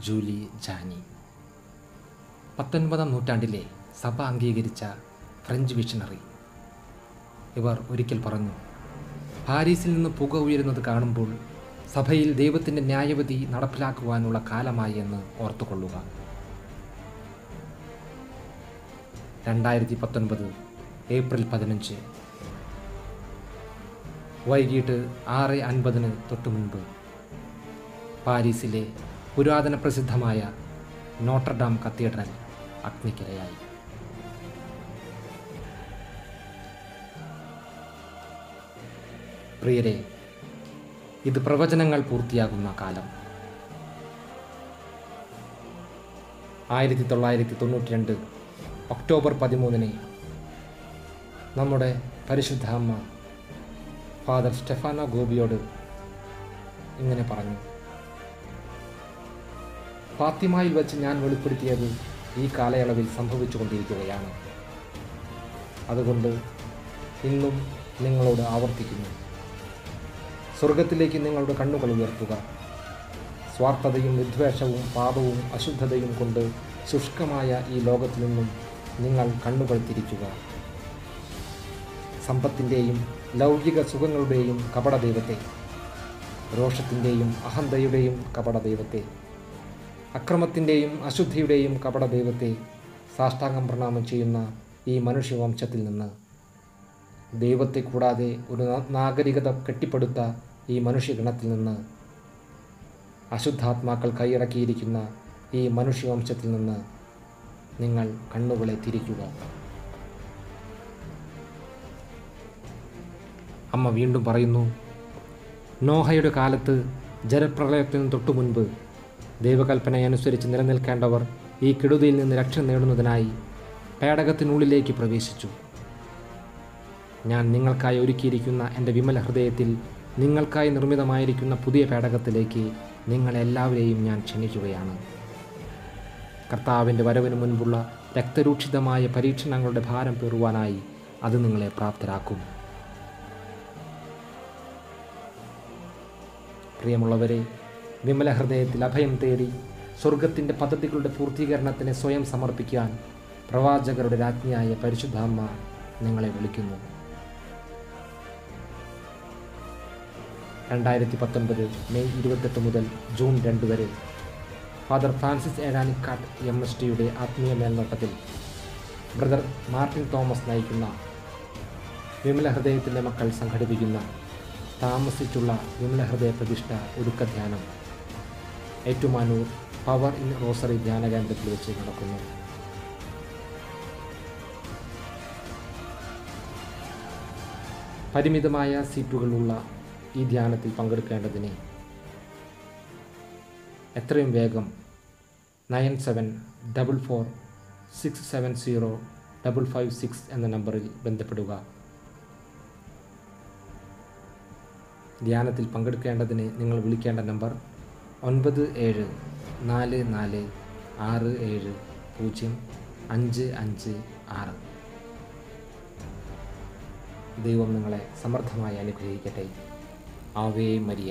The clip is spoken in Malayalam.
ജൂലി ജാനി. 19-ാം നൂറ്റാണ്ടിലെ സഭ അംഗീകരിച്ച ഫ്രഞ്ച് മിഷണറി. ഇവർ ഒരിക്കൽ പറഞ്ഞു, പാരീസിൽ നിന്ന് പുക ഉയരുന്നത് കാണുമ്പോൾ സഭയിൽ ദൈവത്തിൻ്റെ ന്യായവിധി നടപ്പിലാക്കുവാനുള്ള കാലമായി എന്ന് ഓർത്തുകൊള്ളുക. 2019 ഏപ്രിൽ 15 വൈകിട്ട് 6:50 തൊട്ടു മുൻപ് പാരീസിലെ പുരാതന പ്രസിദ്ധമായ നോട്ടർഡാം കത്തീഡ്രൽ അഗ്നിക്കിരയായി. പ്രിയരെ, ഇത് പ്രവചനങ്ങൾ പൂർത്തിയാകുന്ന കാലം. 1992 ഒക്ടോബർ 13 നമ്മുടെ പരിശുദ്ധ അമ്മ ഫാദർ സ്റ്റെഫാനോ ഗോബിയോട് ഇങ്ങനെ പറഞ്ഞു: ഫാത്തിമയിൽ വച്ച് ഞാൻ വെളിപ്പെടുത്തിയത് ഈ കാലയളവിൽ സംഭവിച്ചു കൊണ്ടിരിക്കുകയാണ്. അതുകൊണ്ട് ഇന്നും നിങ്ങളോട് ആവർത്തിക്കുന്നു, സ്വർഗത്തിലേക്ക് നിങ്ങളുടെ കണ്ണുകൾ ഉയർത്തുക. സ്വാർത്ഥതയും വിദ്വേഷവും പാപവും അശുദ്ധതയും കൊണ്ട് ശുഷ്കമായ ഈ ലോകത്തിൽ നിന്നും നിങ്ങൾ കണ്ണുകൾ തിരിക്കുക. സമ്പത്തിൻ്റെയും ലൗകിക സുഖങ്ങളുടെയും കപടദൈവത്തെ, രോഷത്തിൻ്റെയും അഹന്തയുടെയും കപടദൈവത്തെ, അക്രമത്തിൻ്റെയും അശുദ്ധിയുടെയും കപടദൈവത്തെ സാഷ്ടാംഗം പ്രണാമം ചെയ്യുന്ന ഈ മനുഷ്യവംശത്തിൽ നിന്ന്, ദൈവത്തെ കൂടാതെ ഒരു നാഗരികത കെട്ടിപ്പടുത്ത ഈ മനുഷ്യഗണത്തിൽ നിന്ന്, അശുദ്ധാത്മാക്കൾ കൈയടക്കിയിരിക്കുന്ന ഈ മനുഷ്യവംശത്തിൽ നിന്ന് നിങ്ങൾ കണ്ണുകളെ തിരിക്കുക. അമ്മ വീണ്ടും പറയുന്നു, നോഹയുടെ കാലത്ത് ജലപ്രളയത്തിന് തൊട്ടു മുൻപ് ദൈവകൽപ്പനയനുസരിച്ച് നിലനിൽക്കേണ്ടവർ ഈ കെടുതിയിൽ നിന്ന് രക്ഷ നേടുന്നതിനായി പേടകത്തിനുള്ളിലേക്ക് പ്രവേശിച്ചു. ഞാൻ നിങ്ങൾക്കായി ഒരുക്കിയിരിക്കുന്ന എൻ്റെ വിമല ഹൃദയത്തിൽ നിങ്ങൾക്കായി നിർമ്മിതമായിരിക്കുന്ന പുതിയ പേടകത്തിലേക്ക് നിങ്ങളെല്ലാവരെയും ഞാൻ ക്ഷണിക്കുകയാണ്. കർത്താവിൻ്റെ വരവിന് മുൻപുള്ള രക്തരൂക്ഷിതമായ പരീക്ഷണങ്ങളുടെ ഭാരം പേറുവാനായി അത് നിങ്ങളെ പ്രാപ്തരാക്കും. പ്രിയമുള്ളവരെ, വിമല ഹൃദയത്തിൽ അഭയം തേടി സ്വർഗത്തിൻ്റെ പദ്ധതികളുടെ പൂർത്തീകരണത്തിന് സ്വയം സമർപ്പിക്കാൻ പ്രവാചകരുടെ രാജ്ഞിയായ പരിശുദ്ധ അമ്മ നിങ്ങളെ വിളിക്കുന്നു. 2019 മെയ് 28 മുതൽ ജൂൺ 2 വരെ ഫാദർ ഫ്രാൻസിസ് ഏഴാനിക്കാട്ട് MSTയുടെ ആത്മീയ മേൽനോട്ടത്തിൽ ബ്രദർ മാർട്ടിൻ തോമസ് നയിക്കുന്ന വിമല ഹൃദയത്തിൻ്റെ മക്കൾ സംഘടിപ്പിക്കുന്ന താമസിച്ചുള്ള വിമല ഹൃദയ പ്രതിഷ്ഠ ഒരുക്കധ്യാനം ഏറ്റുമാനൂർ പവർ ഇൻ റോസറി ധ്യാന കേന്ദ്രത്തിൽ വെച്ച് നടക്കുന്നു. പരിമിതമായ സീറ്റുകളുള്ള ഈ ധ്യാനത്തിൽ പങ്കെടുക്കേണ്ടതിന് എത്രയും വേഗം 9744670556 എന്ന നമ്പറിൽ ബന്ധപ്പെടുക. ധ്യാനത്തിൽ പങ്കെടുക്കേണ്ടതിന് നിങ്ങൾ വിളിക്കേണ്ട നമ്പർ 9744670556. ദൈവം നിങ്ങളെ സമൃദ്ധമായി അനുഗ്രഹിക്കട്ടെ. Ave Maria.